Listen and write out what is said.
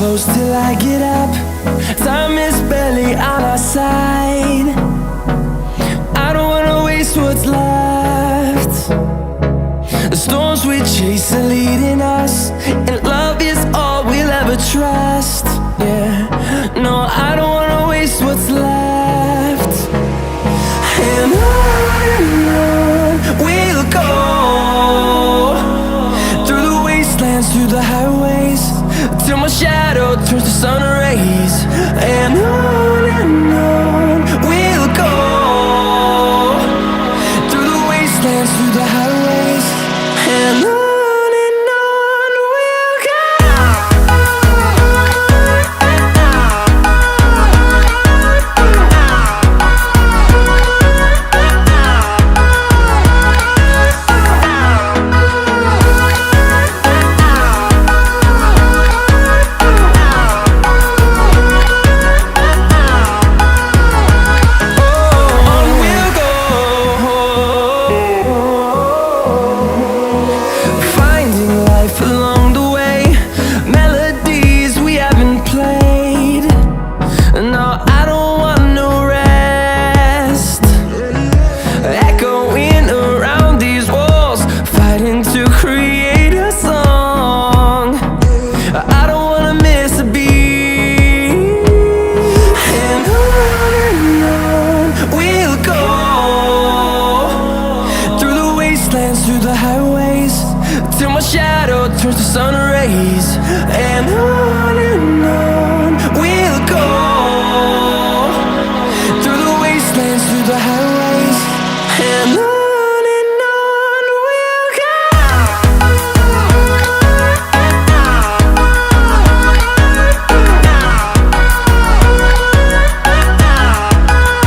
close till I get up. Time is barely on our side. I don't wanna waste what's left. The storms we chase are leading us, and love is all we'll ever trust. Yeah, no, I don't wanna waste what's left. And on we'll go, through the wastelands, through the highways, till my shadow turns to sun